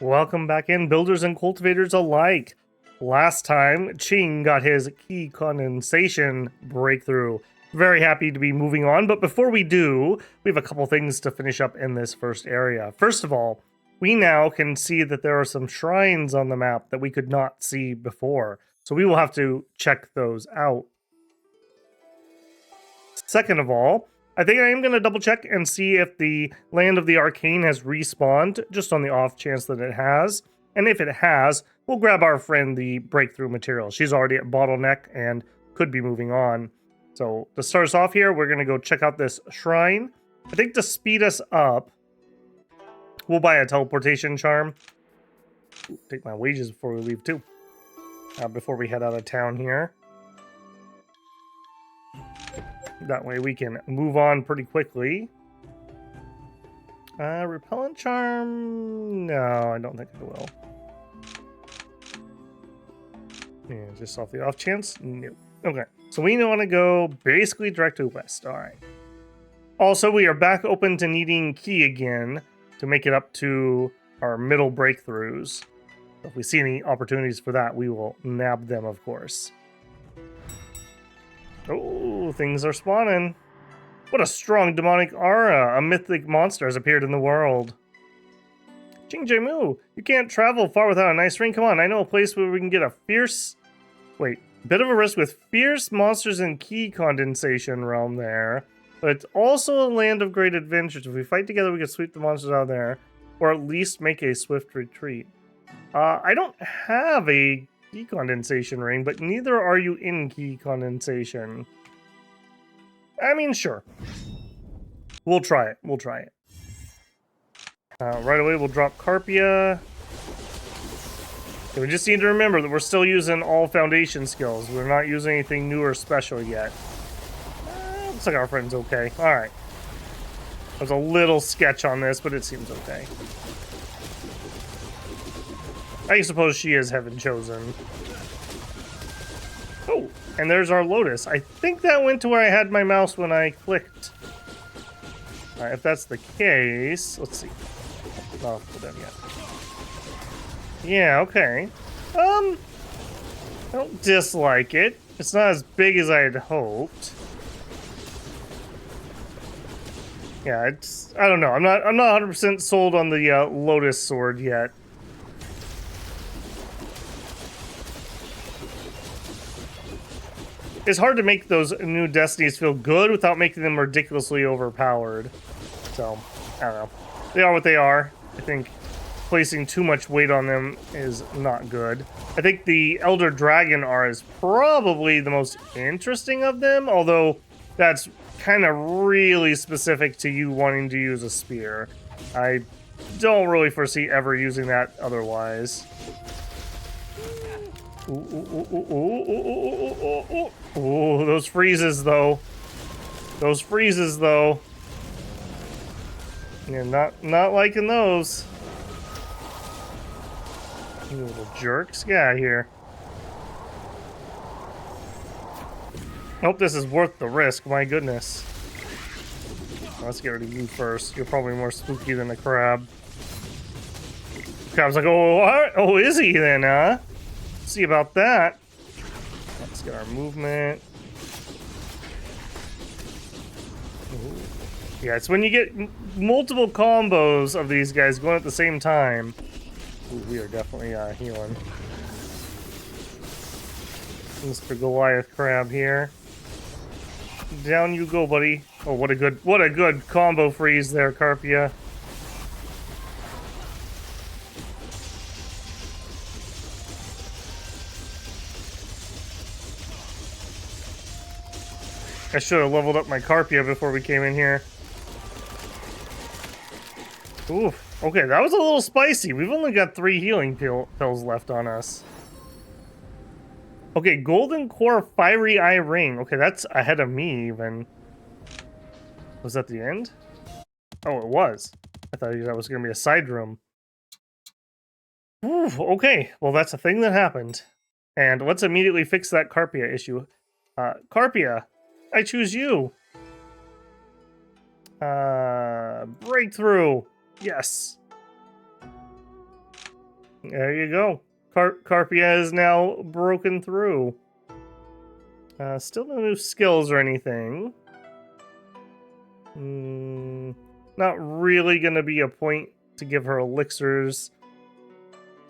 Welcome back in, builders and cultivators alike. Last time, Cheng got his key condensation breakthrough. Very happy to be moving on, but before we do, we have a couple things to finish up in this first area. First of all, we now can see that there are some shrines on the map that we could not see before, so we will have to check those out. Second of all, I think I am going to double check and see if the Land of the Arcane has respawned, just on the off chance that it has. And if it has, we'll grab our friend the breakthrough material. She's already at bottleneck and could be moving on. So to start us off here, we're going to go check out this shrine. I think to speed us up, we'll buy a teleportation charm. Ooh, take my wages before we leave too. Before we head out of town here. That way we can move on pretty quickly. Repellent charm? No, I don't think I will. Yeah, just off the off chance? No. Okay, so we want to go basically direct to west. All right. Also, we are back open to needing key again to make it up to our middle breakthroughs. If we see any opportunities for that, we will nab them, of course. Oh, things are spawning. What a strong demonic aura. A mythic monster has appeared in the world. Jing Mu, you can't travel far without a nice ring. Come on, I know a place where we can get a fierce... Wait, bit of a risk with fierce monsters in key condensation realm there. But it's also a land of great adventures. If we fight together, we can sweep the monsters out of there. Or at least make a swift retreat. I don't have a key condensation ring, but neither are you in key condensation. I mean, sure. We'll try it. We'll try it. Right away, we'll drop Carpia. Okay, we just need to remember that we're still using all foundation skills. We're not using anything new or special yet. Looks like our friend's okay. Alright. There's a little sketch on this, but it seems okay. I suppose she is heaven chosen. Oh, and there's our Lotus. I think that went to where I had my mouse when I clicked. Alright, if that's the case, let's see. Not for them yet. Yeah, okay. I don't dislike it. It's not as big as I had hoped. Yeah, it's... I don't know. I'm not 100% sold on the Lotus sword yet. It's hard to make those new destinies feel good without making them ridiculously overpowered. So, I don't know. They are what they are. I think placing too much weight on them is not good. I think the Elder Dragon R is probably the most interesting of them, although that's kind of really specific to you wanting to use a spear. I don't really foresee ever using that otherwise. Ooh, those freezes though. Those freezes though. Yeah, not liking those. You little jerks. Get out of here. Hope this is worth the risk, my goodness. Let's get rid of you first. You're probably more spooky than a crab. Crab's like, oh, what? Oh, is he then, huh? See about that. Let's get our movement. Ooh. Yeah, it's when you get multiple combos of these guys going at the same time. Ooh, we are definitely healing. Mr. Goliath Crab here. Down you go, buddy. Oh, what a good combo freeze there, Carpia. I should have leveled up my Carpia before we came in here. Oof. Okay, that was a little spicy. We've only got 3 healing pills left on us. Okay, Golden Core Fiery Eye Ring. Okay, that's ahead of me, even. Was that the end? Oh, it was. I thought that was going to be a side room. Ooh, okay, well, that's a thing that happened. And let's immediately fix that Carpia issue. Carpia, I choose you. Breakthrough. Yes. There you go. Carpia is now broken through. Still no new skills or anything. Not really gonna be a point to give her elixirs.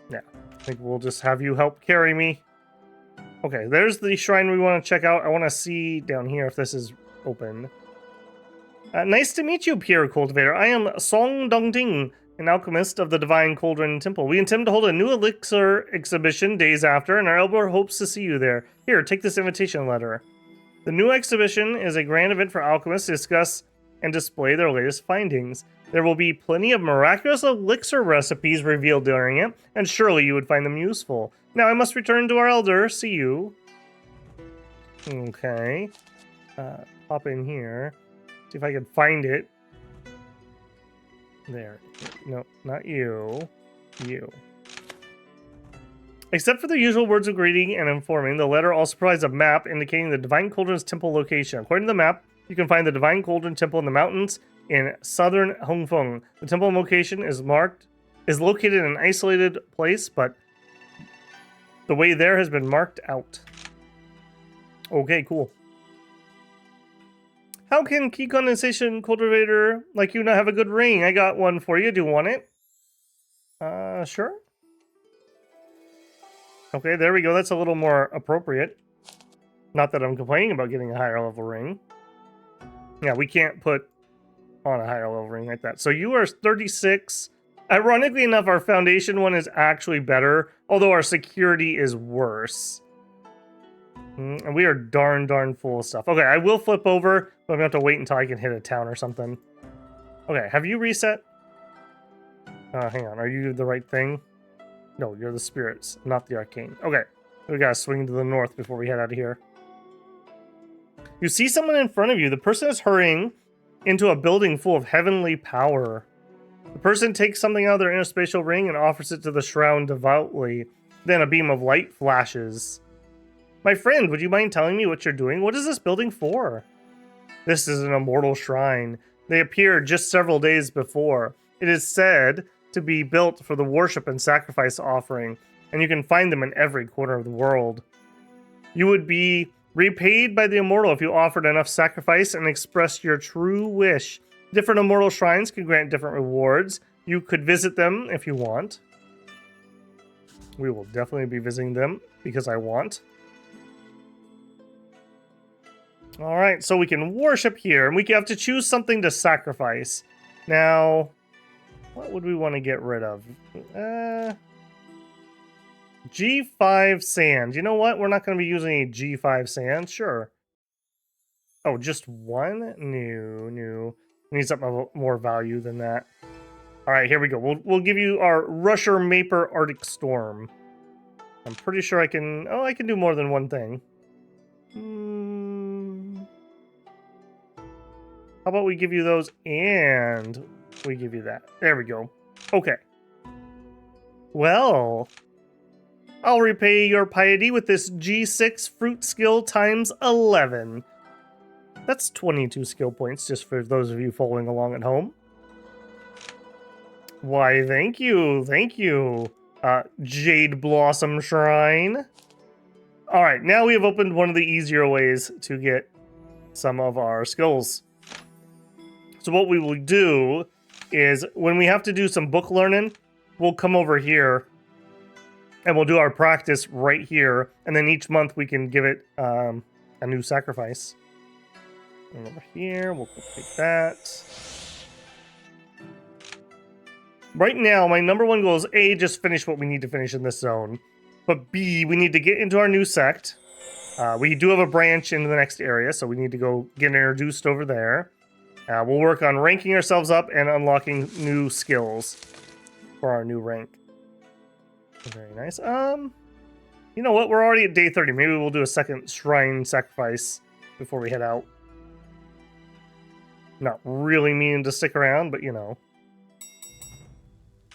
Yeah, I think we'll just have you help carry me. Okay, there's the shrine we want to check out. I want to see down here if this is open. Nice to meet you, Pure Cultivator. I am Song Dongting, an alchemist of the Divine Cauldron Temple. We intend to hold a new elixir exhibition days after, and our elder hopes to see you there. Here, take this invitation letter. The new exhibition is a grand event for alchemists to discuss and display their latest findings. There will be plenty of miraculous elixir recipes revealed during it, and surely you would find them useful. Now I must return to our elder. See you. Okay. Pop in here. See if I can find it. There. No, not you. You. Except for the usual words of greeting and informing, the letter also provides a map indicating the Divine Cauldron's temple location. According to the map, you can find the Divine Cauldron Temple in the mountains in southern Hua Feng. The temple location is located in an isolated place, but the way there has been marked out. Okay, cool. How can key condensation cultivator like you not have a good ring? I got one for you. Do you want it? Sure. Okay, there we go. That's a little more appropriate. Not that I'm complaining about getting a higher level ring. Yeah, we can't put on a higher level ring like that. So you are 36. Ironically enough, our foundation one is actually better, although our security is worse. And we are darn full of stuff. Okay, I will flip over, but I'm going to have to wait until I can hit a town or something. Okay, have you reset? Hang on, are you the right thing? No, you're the spirits, not the arcane. Okay, we gotta swing to the north before we head out of here. You see someone in front of you. The person is hurrying into a building full of heavenly power. The person takes something out of their interspatial ring and offers it to the shroud devoutly. Then a beam of light flashes. My friend, would you mind telling me what you're doing? What is this building for? This is an immortal shrine. They appeared just several days before. It is said to be built for the worship and sacrifice offering, and you can find them in every corner of the world. You would be repaid by the Immortal if you offered enough sacrifice and expressed your true wish. Different immortal shrines can grant different rewards. You could visit them if you want. We will definitely be visiting them because I want. Alright, so we can worship here, and we have to choose something to sacrifice. Now, what would we want to get rid of? G5 sand. You know what? We're not going to be using any G5 sand. Sure. Oh, just one? No. We need something of more value than that. Alright, here we go. We'll give you our Rusher Maper Arctic Storm. I'm pretty sure I can... Oh, I can do more than one thing. How about we give you those and we give you that. There we go. Okay. Well, I'll repay your piety with this G6 fruit skill times 11. That's 22 skill points just for those of you following along at home. Why, thank you. Thank you. Jade Blossom Shrine. Alright, now we have opened one of the easier ways to get some of our skills. So what we will do is, when we have to do some book learning, we'll come over here and we'll do our practice right here. And then each month we can give it a new sacrifice. And over here, we'll take that. Right now, my number one goal is A, just finish what we need to finish in this zone. But B, we need to get into our new sect. We do have a branch in the next area, so we need to go get introduced over there. We'll work on ranking ourselves up and unlocking new skills for our new rank. Very nice. You know what? We're already at day 30. Maybe we'll do a second shrine sacrifice before we head out. Not really meaning to stick around, but you know.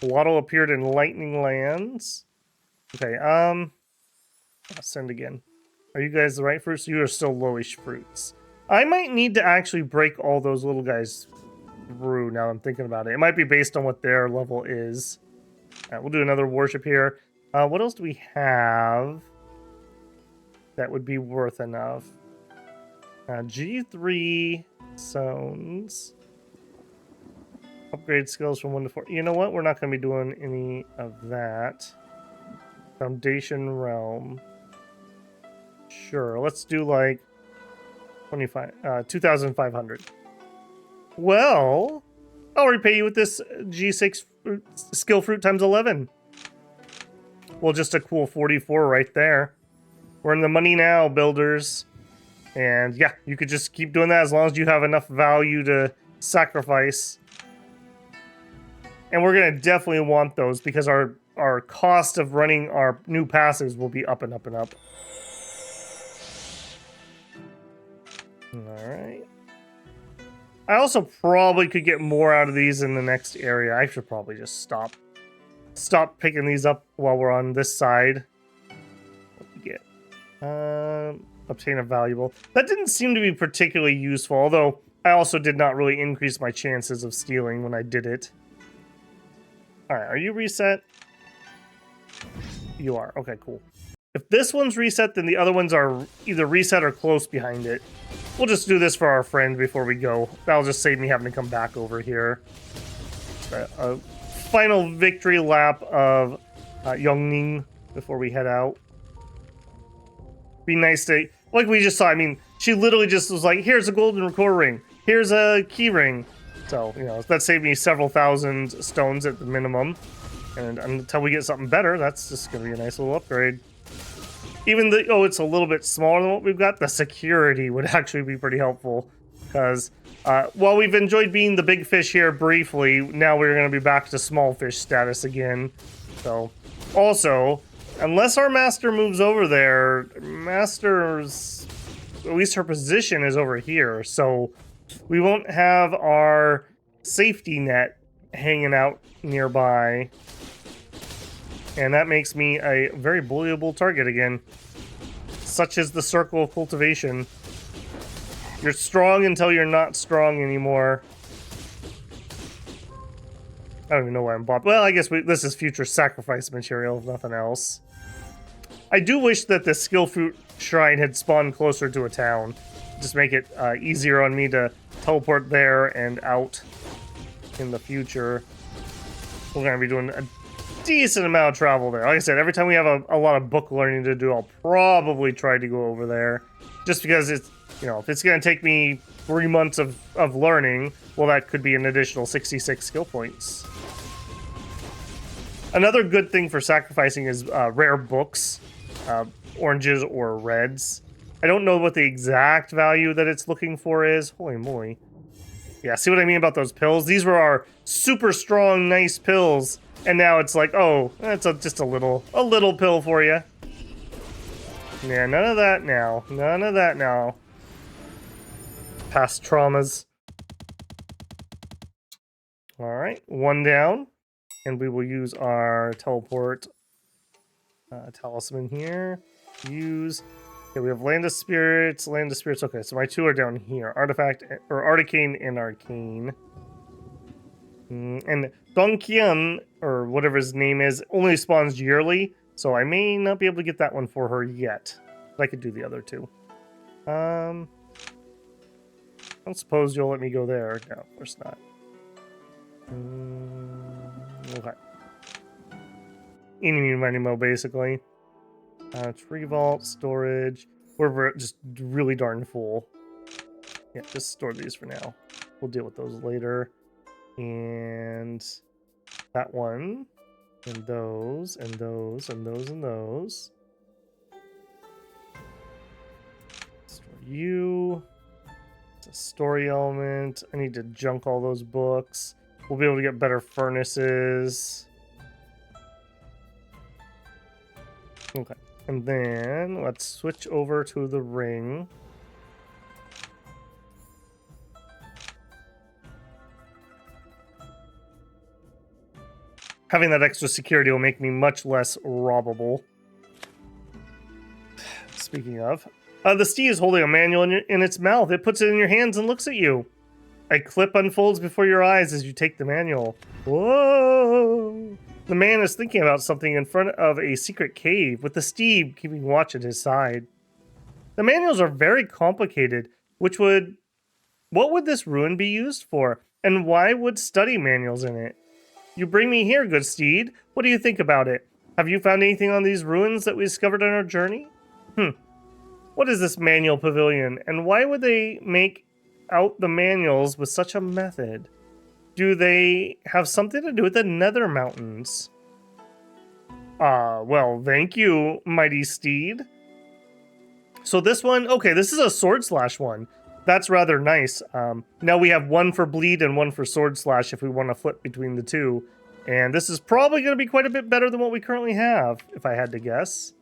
Waddle appeared in Lightning Lands. Okay, I'll send again. Are you guys the right fruits? You are still lowish fruits. I might need to actually break all those little guys through now I'm thinking about it. It might be based on what their level is. Alright, we'll do another worship here. What else do we have that would be worth enough? G3 zones. Upgrade skills from 1 to 4. You know what? We're not going to be doing any of that. Foundation realm. Sure, let's do like 2,500. Well, I'll repay you with this G6 skill fruit times 11. Well, just a cool 44 right there. We're in the money now, builders. And yeah, you could just keep doing that as long as you have enough value to sacrifice. And we're going to definitely want those because our cost of running our new passes will be up and up and up. Alright. I also probably could get more out of these in the next area. I should probably just stop picking these up while we're on this side. What do we get? Obtain a valuable. That didn't seem to be particularly useful, although I also did not really increase my chances of stealing when I did it. Alright, are you reset? You are. Okay, cool. If this one's reset, then the other ones are either reset or close behind it. We'll just do this for our friend before we go. That'll just save me having to come back over here. A final victory lap of Yong before we head out. Be nice to... Like we just saw, I mean, she literally just was like, here's a golden record ring. Here's a key ring. So, you know, that saved me several thousand stones at the minimum. And until we get something better, that's just going to be a nice little upgrade. Even though it's a little bit smaller than what we've got, the security would actually be pretty helpful. Because while we've enjoyed being the big fish here briefly, now we're going to be back to small fish status again. So, also, unless our master moves over there, master's, at least her position is over here. So, we won't have our safety net hanging out nearby. And that makes me a very bullyable target again. Such is the circle of cultivation. You're strong until you're not strong anymore. I don't even know why I'm bought. Well, I guess this is future sacrifice material, if nothing else. I do wish that the skill fruit shrine had spawned closer to a town. Just make it easier on me to teleport there and out in the future. We're going to be doing a decent amount of travel there. Like I said, every time we have a lot of book learning to do, I'll probably try to go over there. Just because it's, you know, if it's going to take me 3 months of learning, well, that could be an additional 66 skill points. Another good thing for sacrificing is rare books, oranges or reds. I don't know what the exact value that it's looking for is. Holy moly. Yeah, see what I mean about those pills? These were our super strong, nice pills. And now it's like, oh, that's just a little pill for you. Yeah, none of that now. None of that now. Past traumas. Alright, 1 down. And we will use our teleport talisman here. Use. Okay, we have Land of Spirits, Land of Spirits. Okay, so my 2 are down here. Artifact, or Articane and Arcane. And Dongqian, or whatever his name is, only spawns yearly, so I may not be able to get that one for her yet. But I could do the other 2. I don't suppose you'll let me go there. No, of course not. Okay. Any mo, basically. Tree vault, storage. We're just really darn full. Yeah, just store these for now. We'll deal with those later. And that one, and those, and those, and those, and those. Store you. It's a story element. I need to junk all those books. We'll be able to get better furnaces. Okay. And then let's switch over to the ring. Having that extra security will make me much less robbable. Speaking of, the steed is holding a manual in its mouth. It puts it in your hands and looks at you. A clip unfolds before your eyes as you take the manual. Whoa! The man is thinking about something in front of a secret cave, with the Steve keeping watch at his side. The manuals are very complicated, what would this ruin be used for? And why would study manuals in it? You bring me here, good steed. What do you think about it? Have you found anything on these ruins that we discovered on our journey? What is this manual pavilion, and why would they make out the manuals with such a method? Do they have something to do with the Nether Mountains? Well, thank you, mighty steed. So this one, okay, this is a sword slash one. That's rather nice. Now we have one for bleed and one for sword slash if we want to flip between the two. And this is probably going to be quite a bit better than what we currently have, if I had to guess.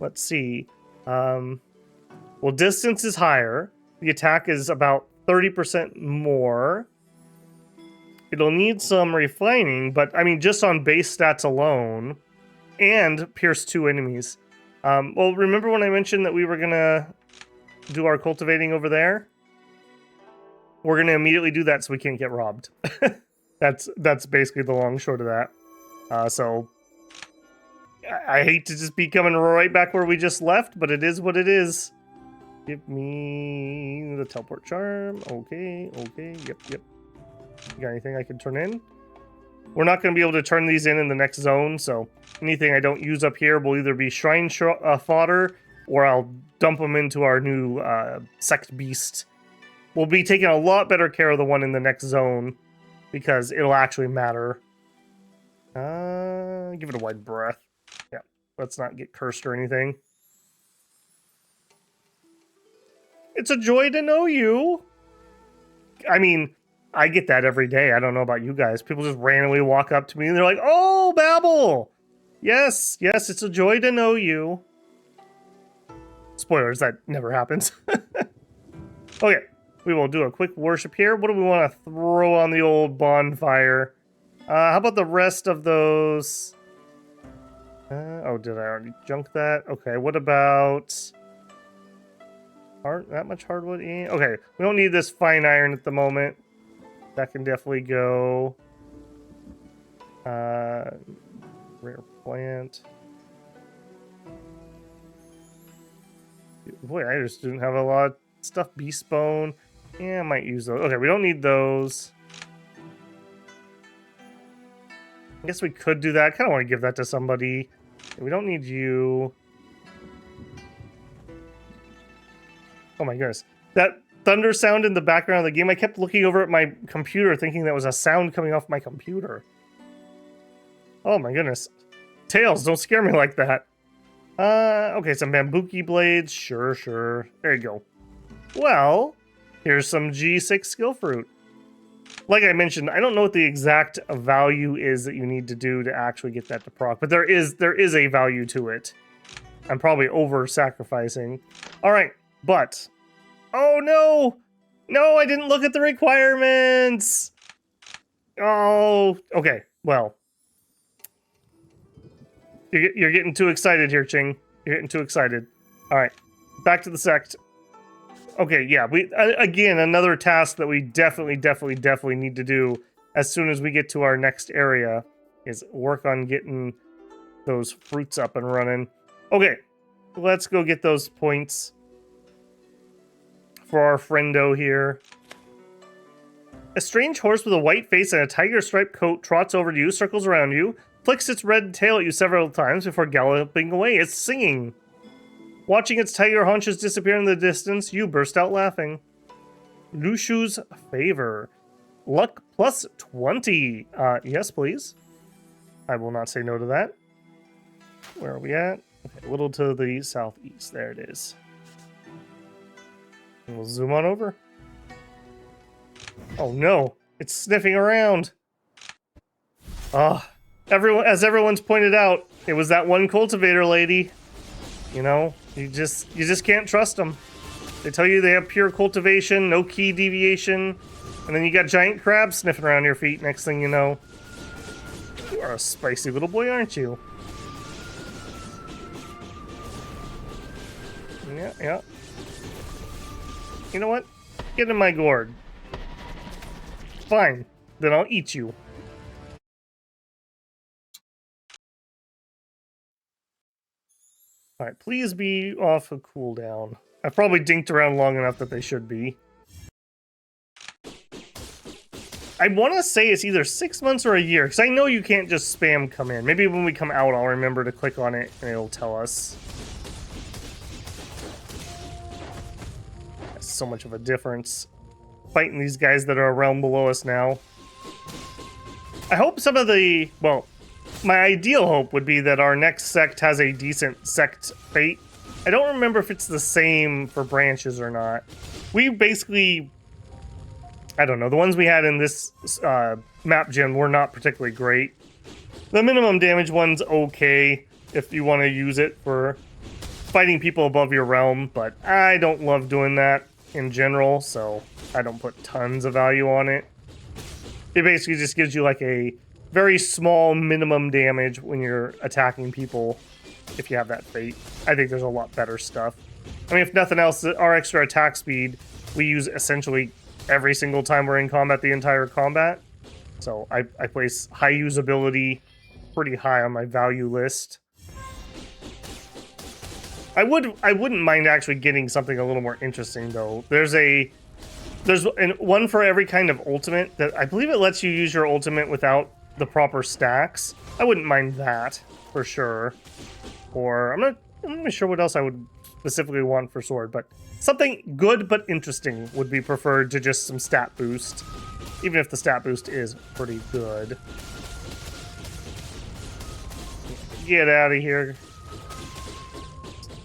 Let's see. Well, distance is higher. The attack is about 30% more. It'll need some refining, but I mean, just on base stats alone. And pierce 2 enemies. Well, remember when I mentioned that we were going to do our cultivating over there? We're going to immediately do that so we can't get robbed. That's basically the long short of that. So I hate to just be coming right back where we just left, but it is what it is. Give me the teleport charm. Okay, yep. You got anything I can turn in? We're not going to be able to turn these in the next zone, so anything I don't use up here will either be shrine fodder, or I'll dump them into our new Sect beast. We'll be taking a lot better care of the one in the next zone, because it'll actually matter. Give it a wide breath. Yeah, let's not get cursed or anything. It's a joy to know you. I mean, I get that every day. I don't know about you guys. People just randomly walk up to me and they're like, "Oh, Babel! Yes, it's a joy to know you." Spoilers, that never happens. Okay, we will do a quick worship here. What do we want to throw on the old bonfire? How about the rest of those? Oh, did I already junk that? Okay, what about... that much hardwood in? Okay, we don't need this fine iron at the moment. That can definitely go. Rare plant. Boy, I just didn't have a lot of stuff. Beast bone. Yeah, I might use those. Okay, we don't need those. I guess we could do that. I kind of want to give that to somebody. We don't need you. Oh my goodness. That thunder sound in the background of the game, I kept looking over at my computer thinking that was a sound coming off my computer. Oh my goodness. Tails, don't scare me like that. Okay, some bambuki blades. Sure. There you go. Well, here's some G6 skill fruit. Like I mentioned, I don't know what the exact value is that you need to do to actually get that to proc, but there is a value to it. I'm probably over-sacrificing. Alright, but... Oh no! No, I didn't look at the requirements! Oh, okay, well. You're getting too excited here, Cheng. You're getting too excited. Alright, back to the sect. Okay, yeah, again, another task that we definitely need to do as soon as we get to our next area is work on getting those fruits up and running. Okay, let's go get those points for our friendo here. A strange horse with a white face and a tiger-striped coat trots over to you, circles around you, flicks its red tail at you several times before galloping away. It's singing. Watching its tiger haunches disappear in the distance, you burst out laughing. Lushu's favor. Luck plus 20. Yes, please. I will not say no to that. Where are we at? Okay, a little to the southeast. There it is. And we'll zoom on over. Oh no, it's sniffing around. Ah, as everyone's pointed out, it was that one cultivator lady. You know, you just can't trust them. They tell you they have pure cultivation, no key deviation, and then you got giant crabs sniffing around your feet. Next thing you know, you are a spicy little boy, aren't you? Yeah. You know what? Get in my gourd. Fine, then I'll eat you. Alright, please be off a cooldown. I've probably dinked around long enough that they should be. I want to say it's either 6 months or a year, because I know you can't just spam come in. Maybe when we come out, I'll remember to click on it, and it'll tell us. That's so much of a difference. Fighting these guys that are a realm below us now. I hope some of the... Well, my ideal hope would be that our next sect has a decent sect fate. I don't remember if it's the same for branches or not. We basically... I don't know, the ones we had in this map gen were not particularly great. The minimum damage one's okay if you want to use it for fighting people above your realm, but I don't love doing that in general, so I don't put tons of value on it. It basically just gives you like a very small minimum damage when you're attacking people if you have that fate. I think there's a lot better stuff. I mean, if nothing else, our extra attack speed we use essentially every single time we're in combat, the entire combat. So I place high usability pretty high on my value list. I wouldn't mind actually getting something a little more interesting though. There's one for every kind of ultimate that I believe it lets you use your ultimate without the proper stacks. I wouldn't mind that for sure. Or I'm not really sure what else I would specifically want for sword, but something good but interesting would be preferred to just some stat boost, even if the stat boost is pretty good. Get out of here.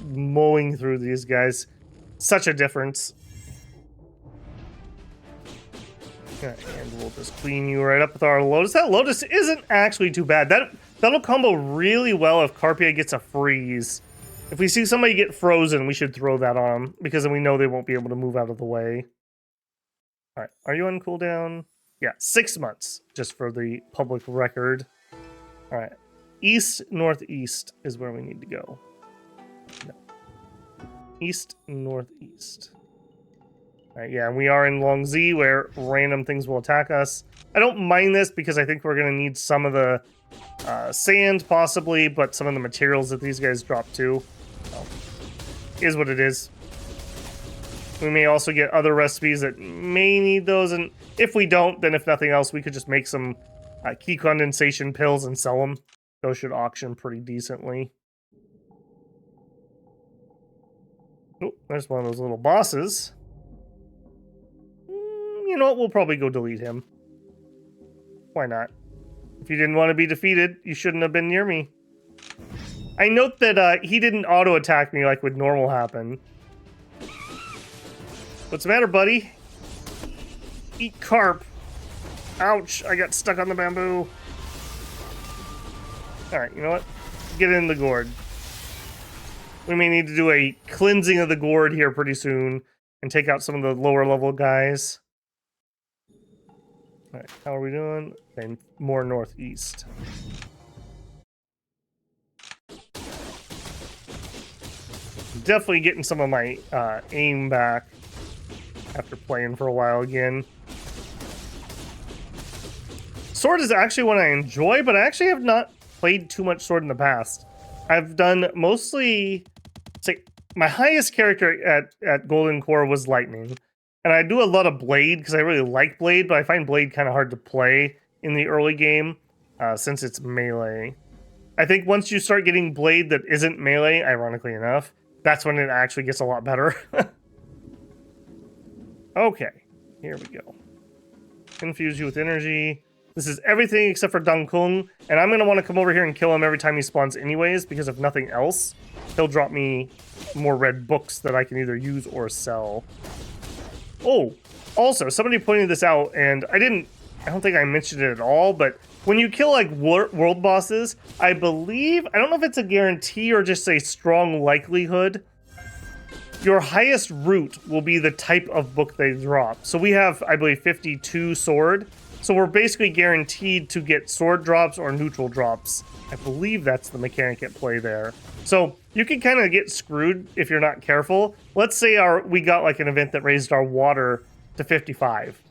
Mowing through these guys. Such a difference. And we'll just clean you right up with our Lotus. That Lotus isn't actually too bad. That'll combo really well if Carpia gets a freeze. If we see somebody get frozen, we should throw that on them, because then we know they won't be able to move out of the way. Alright, are you on cooldown? Yeah, 6 months, just for the public record. Alright, east, northeast is where we need to go. No. East, northeast. Alright, yeah, and we are in Long Z, where random things will attack us. I don't mind this, because I think we're going to need some of the sand, possibly, but some of the materials that these guys drop too. Is what it is. We may also get other recipes that may need those, and if we don't, then if nothing else, we could just make some key condensation pills and sell them. Those should auction pretty decently. Oh, there's one of those little bosses. You know what? We'll probably go delete him. Why not? If you didn't want to be defeated, you shouldn't have been near me. I note that he didn't auto-attack me like would normal happen. What's the matter, buddy? Eat carp. Ouch, I got stuck on the bamboo. Alright, you know what? Get in the gourd. We may need to do a cleansing of the gourd here pretty soon and take out some of the lower level guys. Alright, how are we doing? Okay, more northeast. Definitely getting some of my aim back after playing for a while again. Sword is actually one I enjoy, but I actually have not played too much sword in the past. I've done mostly... say, my highest character at Golden Core was Lightning. And I do a lot of Blade, because I really like Blade, but I find Blade kind of hard to play in the early game, since it's melee. I think once you start getting Blade that isn't melee, ironically enough, that's when it actually gets a lot better. Okay, here we go. Infuse you with energy. This is everything except for Dong Kung, and I'm going to want to come over here and kill him every time he spawns anyways, because if nothing else, he'll drop me more red books that I can either use or sell. Oh, also, somebody pointed this out, and I don't think I mentioned it at all, but when you kill, like, world bosses, I believe, I don't know if it's a guarantee or just a strong likelihood, your highest root will be the type of book they drop. So we have, I believe, 52 sword, so we're basically guaranteed to get sword drops or neutral drops. I believe that's the mechanic at play there. So you can kind of get screwed if you're not careful. Let's say we got like an event that raised our water to 55.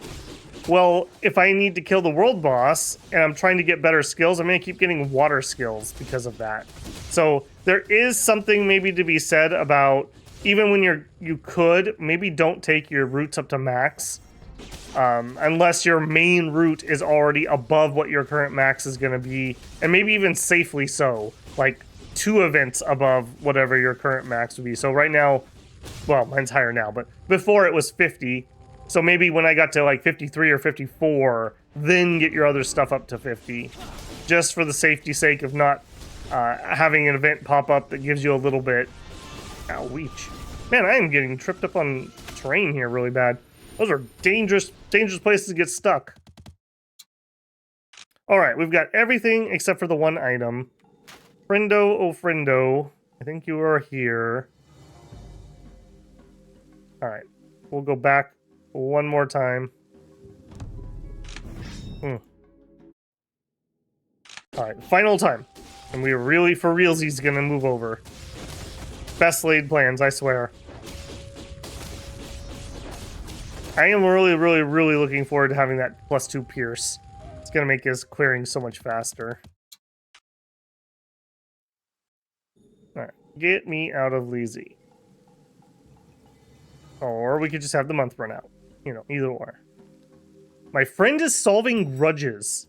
Well, if I need to kill the world boss and I'm trying to get better skills, I'm going to keep getting water skills because of that. So there is something maybe to be said about even when you could, maybe don't take your roots up to max. Unless your main route is already above what your current max is going to be. And maybe even safely so. Like 2 events above whatever your current max would be. So right now, well, mine's higher now, but before it was 50. So maybe when I got to like 53 or 54, then get your other stuff up to 50. Just for the safety sake of not having an event pop up that gives you a little bit. Ow, weech. Man, I am getting tripped up on terrain here really bad. Those are dangerous places to get stuck. Alright, we've got everything except for the one item. Friendo, oh friendo. I think you are here. Alright, we'll go back one more time. Alright, final time. And we are really, for realsies, gonna move over. Best laid plans, I swear. I am really, really, really looking forward to having that +2 pierce. It's gonna make his clearing so much faster. Alright, get me out of Lazy. Or we could just have the month run out. You know, either or. My friend is solving grudges.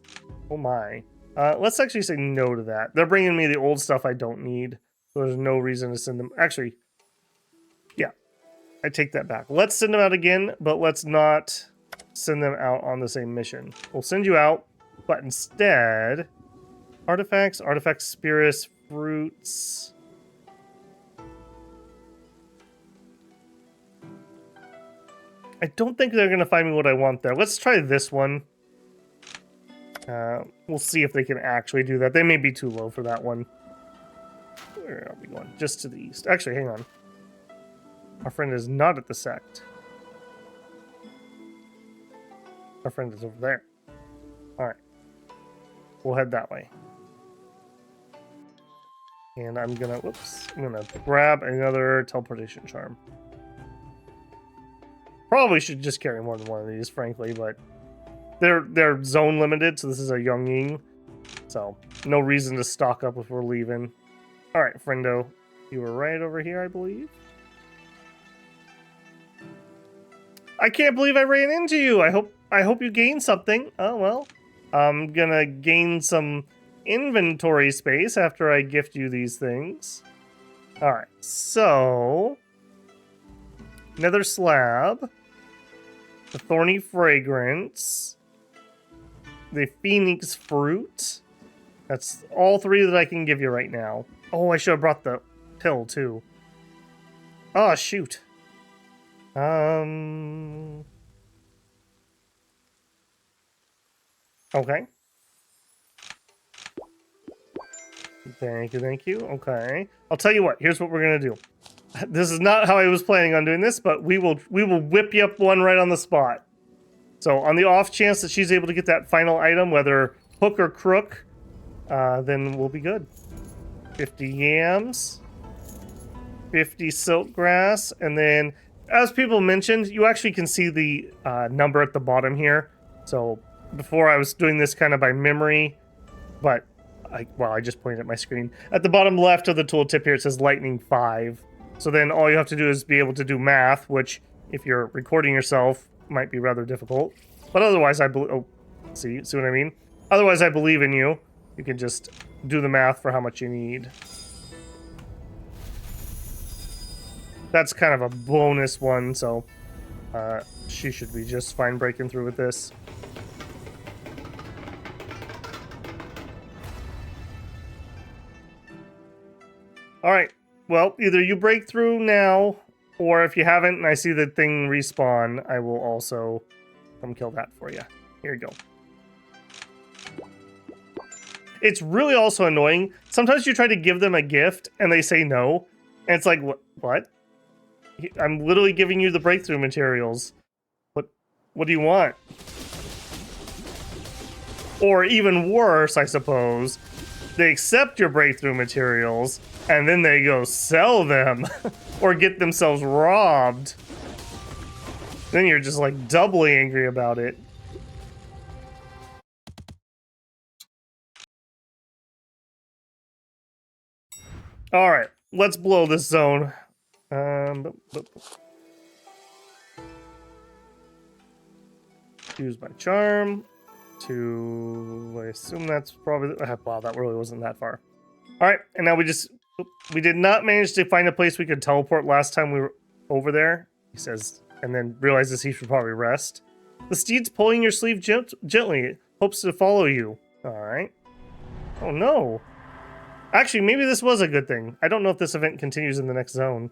Oh my. Let's actually say no to that. They're bringing me the old stuff I don't need. So there's no reason to send them. Actually, yeah. I take that back. Let's send them out again, but let's not send them out on the same mission. We'll send you out, but instead... Artifacts, spirits, fruits... I don't think they're going to find me what I want there. Let's try this one. We'll see if they can actually do that. They may be too low for that one. Where are we going? Just to the east. Actually, hang on. Our friend is not at the Sect. Our friend is over there. Alright. We'll head that way. And I'm gonna grab another teleportation charm. Probably should just carry more than one of these, frankly, but they're zone limited, so this is a Ying. So, no reason to stock up if we're leaving. Alright, friendo. You were right over here, I believe. I can't believe I ran into you! I hope you gained something. Oh, well. I'm gonna gain some inventory space after I gift you these things. Alright, so... Nether slab. The thorny fragrance. The phoenix fruit. That's all 3 that I can give you right now. Oh, I should have brought the pill too. Oh, shoot. Okay. Thank you. Okay. I'll tell you what, here's what we're gonna do. This is not how I was planning on doing this, but we will whip you up one right on the spot. So on the off chance that she's able to get that final item, whether hook or crook, then we'll be good. 50 yams, 50 silk grass, and then, as people mentioned, you actually can see the number at the bottom here. So before I was doing this kind of by memory, but I just pointed at my screen. At the bottom left of the tooltip here, it says lightning 5. So then all you have to do is be able to do math, which, if you're recording yourself, might be rather difficult. But otherwise, I believe... Oh, see what I mean? Otherwise, I believe in you. You can just do the math for how much you need. That's kind of a bonus one, so... she should be just fine breaking through with this. Alright. Well, either you break through now, or if you haven't and I see the thing respawn, I will also come kill that for you. Here you go. It's really also annoying. Sometimes you try to give them a gift and they say no. And it's like, what? I'm literally giving you the breakthrough materials. What do you want? Or even worse, I suppose, they accept your breakthrough materials and then they go sell them or get themselves robbed. Then you're just like doubly angry about it. All right, let's blow this zone. Use my charm to. I assume that's probably. Wow, that really wasn't that far. All right, and now we did not manage to find a place we could teleport last time we were over there. He says, and then realizes he should probably rest. The steed's pulling your sleeve gently. It hopes to follow you. All right. Oh no. Actually, maybe this was a good thing. I don't know if this event continues in the next zone.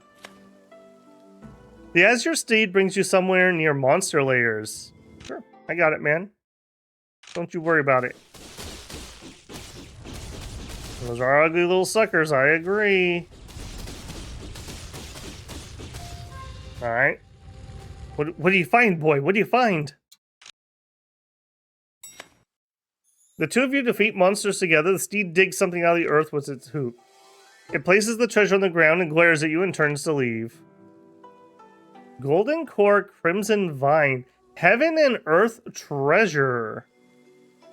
The Azure Steed brings you somewhere near monster layers. Sure, I got it, man. Don't you worry about it. Those are ugly little suckers, I agree. Alright. What do you find, boy? What do you find? The two of you defeat monsters together. The steed digs something out of the earth with its hoop. It places the treasure on the ground and glares at you and turns to leave. Golden core, crimson vine. Heaven and earth treasure.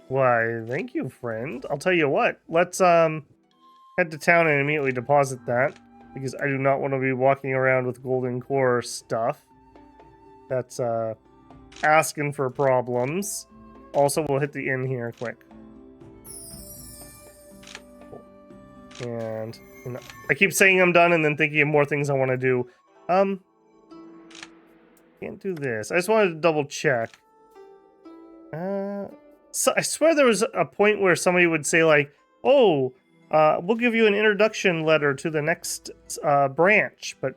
Why, thank you, friend. I'll tell you what. Let's head to town and immediately deposit that. Because I do not want to be walking around with golden core stuff. That's asking for problems. Also, we'll hit the inn here quick. And you know, I keep saying I'm done and then thinking of more things I want to do. Can't do this. I just wanted to double check. So I swear there was a point where somebody would say like, "Oh, we'll give you an introduction letter to the next branch," but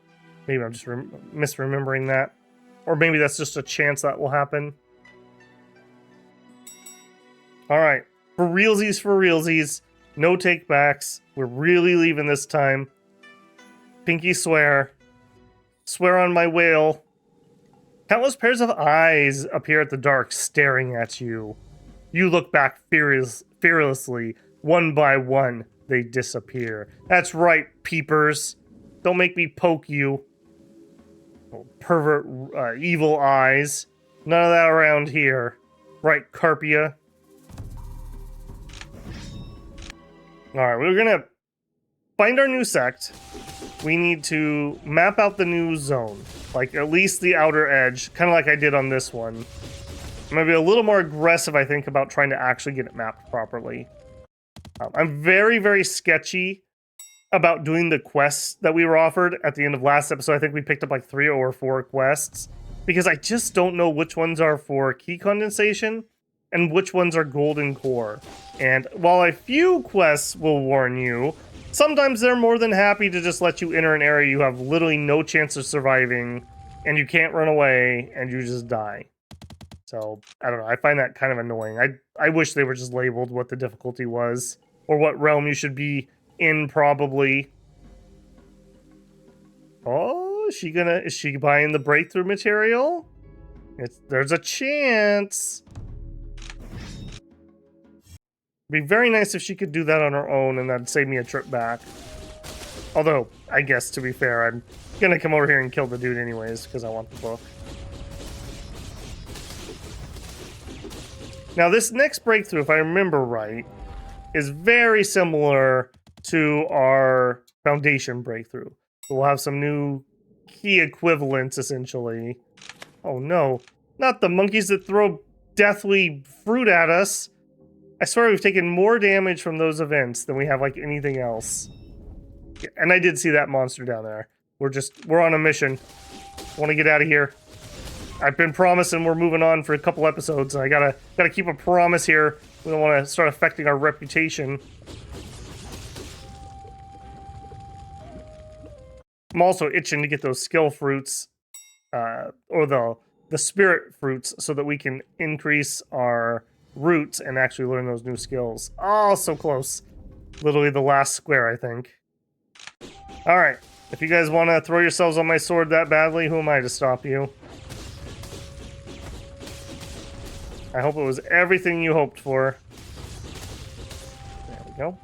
maybe I'm just misremembering that, or maybe that's just a chance that will happen. All right, for realsies, no takebacks. We're really leaving this time. Pinky swear on my whale. Countless pairs of eyes appear at the dark, staring at you. You look back fearlessly. One by one, they disappear. That's right, peepers. Don't make me poke you. Oh, pervert, evil eyes. None of that around here. Right, Carpia? Alright, we're gonna find our new sect. We need to map out the new zone. Like, at least the outer edge. Kind of like I did on this one. I'm gonna be a little more aggressive, I think, about trying to actually get it mapped properly. I'm very, very sketchy about doing the quests that we were offered at the end of last episode. I think we picked up like 3 or 4 quests. Because I just don't know which ones are for key condensation and which ones are golden core. And while a few quests will warn you, sometimes they're more than happy to just let you enter an area you have literally no chance of surviving, and you can't run away, and you just die. So, I don't know, I find that kind of annoying. I wish they were just labeled what the difficulty was, or what realm you should be in, probably. Oh, is she buying the breakthrough material? There's a chance. It'd be very nice if she could do that on her own, and that'd save me a trip back. Although, I guess, to be fair, I'm gonna come over here and kill the dude anyways, because I want the book. Now, this next breakthrough, if I remember right, is very similar to our foundation breakthrough. So we'll have some new key equivalents, essentially. Oh no, not the monkeys that throw deathly fruit at us. I swear we've taken more damage from those events than we have like anything else. Yeah, and I did see that monster down there. We're on a mission. Want to get out of here. I've been promising we're moving on for a couple episodes, and I gotta keep a promise here. We don't want to start affecting our reputation. I'm also itching to get those skill fruits, or the spirit fruits, so that we can increase our roots and actually learn those new skills. Oh, so close. Literally the last square, I think. Alright, if you guys want to throw yourselves on my sword that badly, who am I to stop you? I hope it was everything you hoped for. There we go.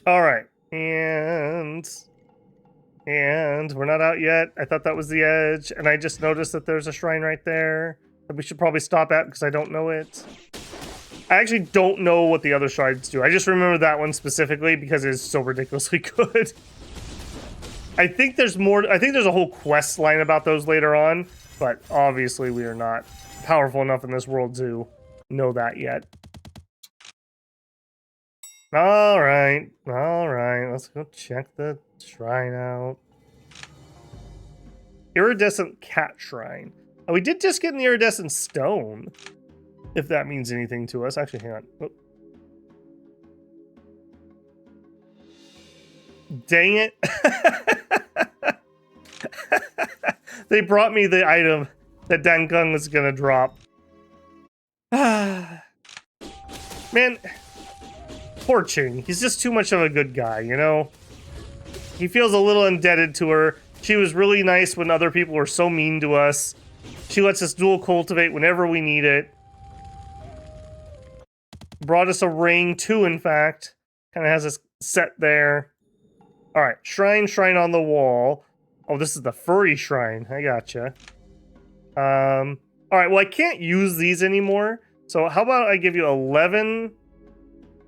Alright, and we're not out yet. I thought that was the edge, and I just noticed that there's a shrine right there that we should probably stop at because I don't know it. I actually don't know what the other shards do. I just remember that one specifically because it is so ridiculously good. I think there's more. I think there's a whole quest line about those later on, but obviously we are not powerful enough in this world to know that yet. All right. Let's go check the shrine out. Iridescent cat shrine. Oh, we did just get an iridescent stone. If that means anything to us. Actually, hang on. Oh. Dang it. They brought me the item that Dankung was gonna drop. Man, poor Cheng. He's just too much of a good guy, you know? He feels a little indebted to her. She was really nice when other people were so mean to us. She lets us dual cultivate whenever we need it. Brought us a ring, too, in fact. Kind of has us set there. Alright, shrine on the wall. Oh, this is the furry shrine. I gotcha. Alright, well, I can't use these anymore. So how about I give you 11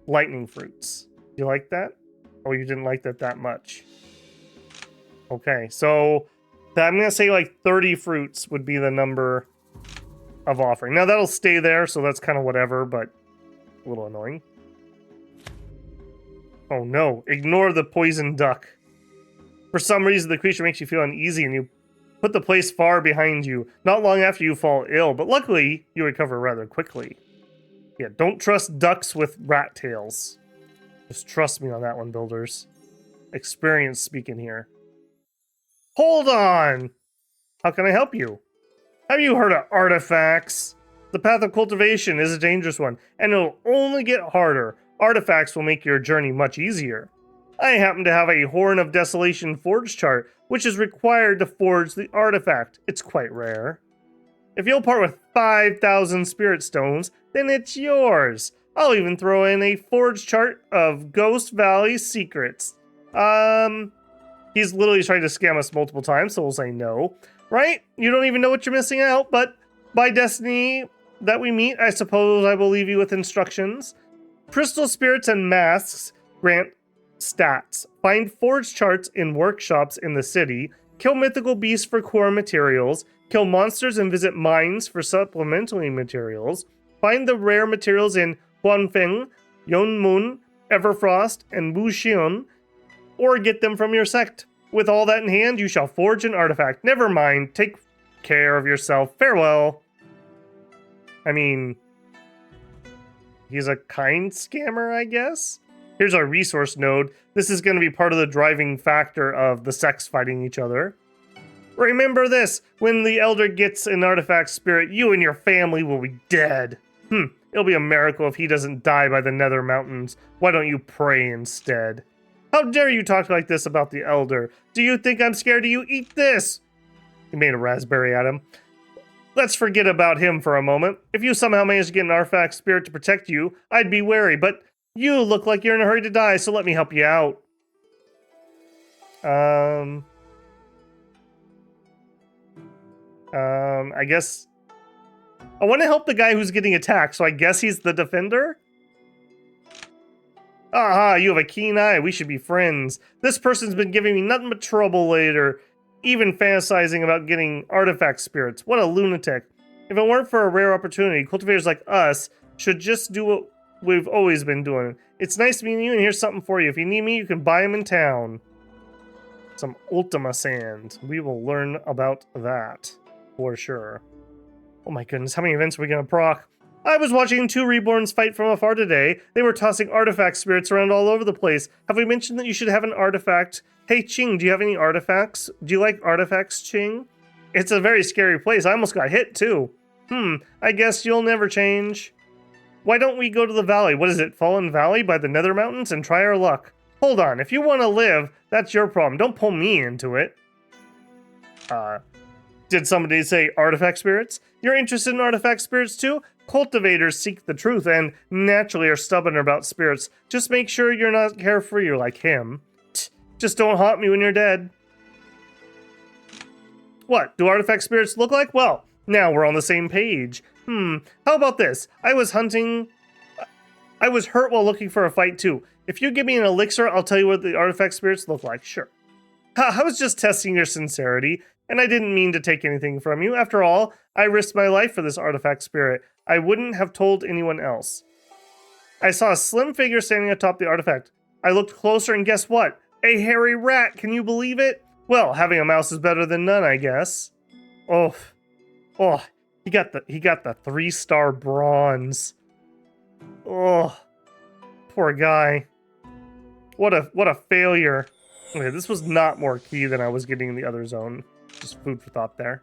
lightning fruits? You like that? Oh, you didn't like that much. Okay, so I'm going to say like 30 fruits would be the number of offering. Now, that'll stay there, so that's kind of whatever, but a little annoying. Oh no, ignore the poison duck. For some reason, the creature makes you feel uneasy and you put the place far behind you, not long after you fall ill, but luckily, you recover rather quickly. Yeah, don't trust ducks with rat tails. Just trust me on that one, builders. Experience speaking here. Hold on! How can I help you? Have you heard of artifacts? The path of cultivation is a dangerous one, and it'll only get harder. Artifacts will make your journey much easier. I happen to have a Horn of Desolation forge chart, which is required to forge the artifact. It's quite rare. If you'll part with 5,000 spirit stones, then it's yours. I'll even throw in a forge chart of Ghost Valley secrets. He's literally tried to scam us multiple times, so we'll say no. Right? You don't even know what you're missing out, but by destiny that we meet, I suppose I will leave you with instructions. Crystal spirits and masks grant stats. Find forge charts in workshops in the city. Kill mythical beasts for core materials. Kill monsters and visit mines for supplementary materials. Find the rare materials in Hua Feng, Yong, Everfrost, and Wu Xian, or get them from your sect. With all that in hand, you shall forge an artifact. Never mind. Take care of yourself. Farewell. I mean, he's a kind scammer, I guess? Here's our resource node. This is going to be part of the driving factor of the sects fighting each other. Remember this. When the Elder gets an artifact spirit, you and your family will be dead. It'll be a miracle if he doesn't die by the Nether Mountains. Why don't you pray instead? How dare you talk like this about the Elder? Do you think I'm scared of you? Eat this! He made a raspberry at him. Let's forget about him for a moment. If you somehow manage to get an artifact spirit to protect you, I'd be wary, but you look like you're in a hurry to die, so let me help you out. I guess I want to help the guy who's getting attacked, so I guess he's the defender? Aha, you have a keen eye. We should be friends. This person's been giving me nothing but trouble later, even fantasizing about getting artifact spirits. What a lunatic. If it weren't for a rare opportunity, cultivators like us should just do what we've always been doing. It's nice meeting you, and here's something for you. If you need me, you can buy them in town. Some Ultima sand. We will learn about that for sure. Oh my goodness, how many events are we gonna proc? I was watching two reborns fight from afar today. They were tossing artifact spirits around all over the place. Have we mentioned that you should have an artifact? Hey, Cheng, do you have any artifacts? Do you like artifacts, Cheng? It's a very scary place. I almost got hit, too. I guess you'll never change. Why don't we go to the valley? What is it, Fallen Valley by the Nether Mountains, and try our luck? Hold on, if you want to live, that's your problem. Don't pull me into it. Did somebody say artifact spirits? You're interested in artifact spirits, too? Cultivators seek the truth and naturally are stubborn about spirits. Just make sure you're not carefree like him. Just don't haunt me when you're dead. What, do artifact spirits look like? Well, now we're on the same page. How about this? I was hunting I was hurt while looking for a fight too. If you give me an elixir, I'll tell you what the artifact spirits look like. Sure. Ha, I was just testing your sincerity, and I didn't mean to take anything from you. After all, I risked my life for this artifact spirit. I wouldn't have told anyone else. I saw a slim figure standing atop the artifact. I looked closer and guess what? A hairy rat, can you believe it? Well, having a mouse is better than none, I guess. Oh, he got the 3-star bronze. Oh, poor guy. What a failure. Okay, this was not more key than I was getting in the other zone. Just food for thought there.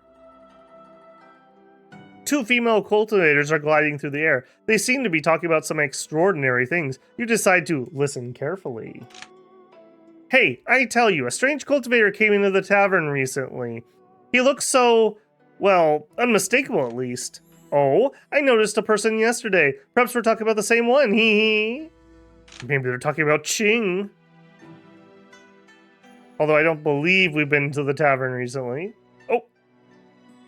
2 female cultivators are gliding through the air. They seem to be talking about some extraordinary things. You decide to listen carefully. Hey, I tell you, a strange cultivator came into the tavern recently. He looks so, well, unmistakable at least. Oh, I noticed a person yesterday. Perhaps we're talking about the same one. Hee. Maybe they're talking about Cheng. Although I don't believe we've been to the tavern recently. Oh.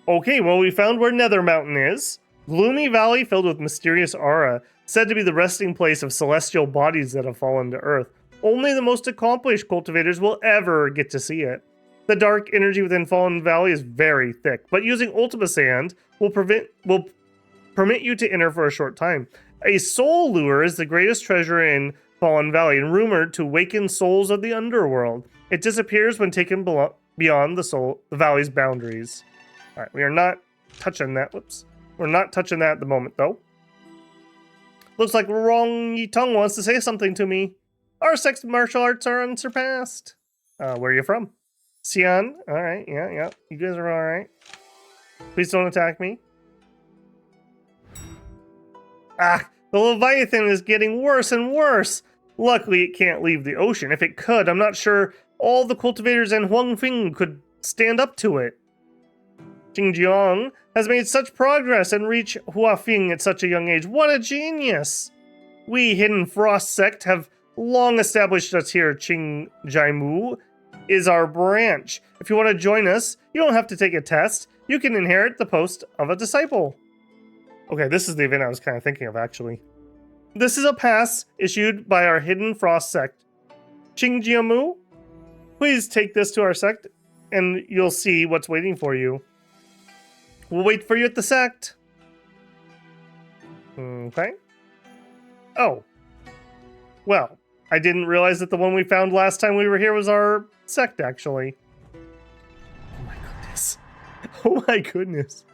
Okay, well, we found where Nether Mountain is. Gloomy valley filled with mysterious aura, said to be the resting place of celestial bodies that have fallen to Earth. Only the most accomplished cultivators will ever get to see it. The dark energy within Fallen Valley is very thick, but using Ultima Sand will permit you to enter for a short time. A soul lure is the greatest treasure in Fallen Valley and rumored to awaken souls of the underworld. It disappears when taken beyond the valley's boundaries. All right, we are not touching that. Whoops. We're not touching that at the moment, though. Looks like Wrong Yitong wants to say something to me. Our Sect's martial arts are unsurpassed. Where are you from? Xian? Alright, yeah. You guys are alright. Please don't attack me. Ah, the Leviathan is getting worse and worse. Luckily, it can't leave the ocean. If it could, I'm not sure all the cultivators in Hua Feng could stand up to it. Yong has made such progress and reached Hua Feng at such a young age. What a genius! We Hidden Frost Sect have long established us here. Cheng Jaimu is our branch. If you want to join us, you don't have to take a test. You can inherit the post of a disciple. Okay, this is the event I was kind of thinking of, actually. This is a pass issued by our Hidden Frost Sect. Cheng Jaimu, please take this to our sect, and you'll see what's waiting for you. We'll wait for you at the sect. Okay. Oh. Well, I didn't realize that the one we found last time we were here was our sect, actually. Oh my goodness. Oh my goodness.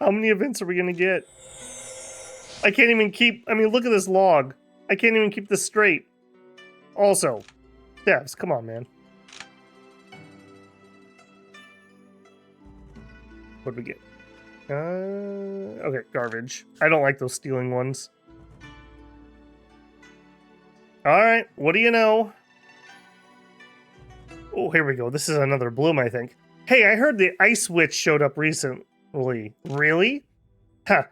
How many events are we going to get? I can't even keep... I mean, look at this log. I can't even keep this straight. Also, devs, come on, man. What did we get? Okay, garbage. I don't like those stealing ones. Alright, what do you know? Oh, here we go. This is another bloom, I think. Hey, I heard the Ice Witch showed up recently. Really? Huh.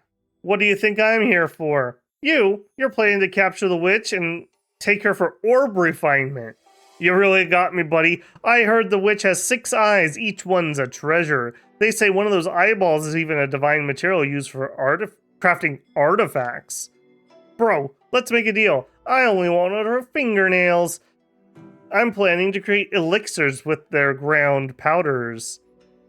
What do you think I'm here for? You're planning to capture the witch and take her for orb refinement. You really got me, buddy. I heard the witch has 6 eyes. Each one's a treasure. They say one of those eyeballs is even a divine material used for crafting artifacts. Bro, let's make a deal. I only wanted her fingernails. I'm planning to create elixirs with their ground powders.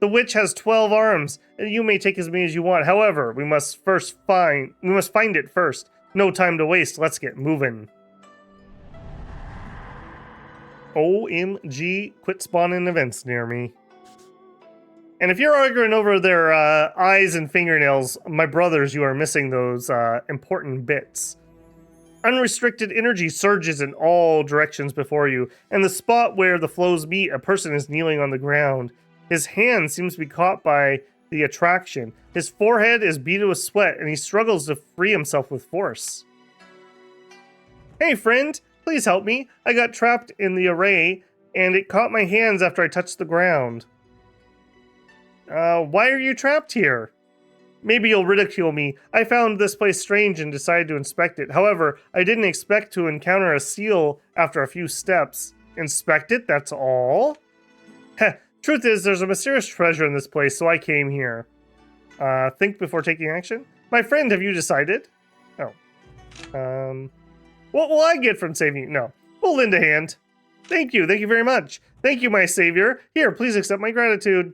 The witch has 12 arms, and you may take as many as you want. However, we must find it first. No time to waste. Let's get moving. OMG, quit spawning events near me. And if you're arguing over their eyes and fingernails, my brothers, you are missing those important bits. Unrestricted energy surges in all directions before you, and the spot where the flows meet, a person is kneeling on the ground. His hand seems to be caught by the attraction. His forehead is beaded with sweat, and he struggles to free himself with force. Hey friend, please help me. I got trapped in the array, and it caught my hands after I touched the ground. Why are you trapped here? Maybe you'll ridicule me. I found this place strange and decided to inspect it. However, I didn't expect to encounter a seal after a few steps. Inspect it, that's all? Heh, truth is, there's a mysterious treasure in this place, so I came here. Think before taking action? My friend, have you decided? Oh. What will I get from saving you? No. We'll lend a hand. Thank you very much. Thank you, my savior. Here, please accept my gratitude.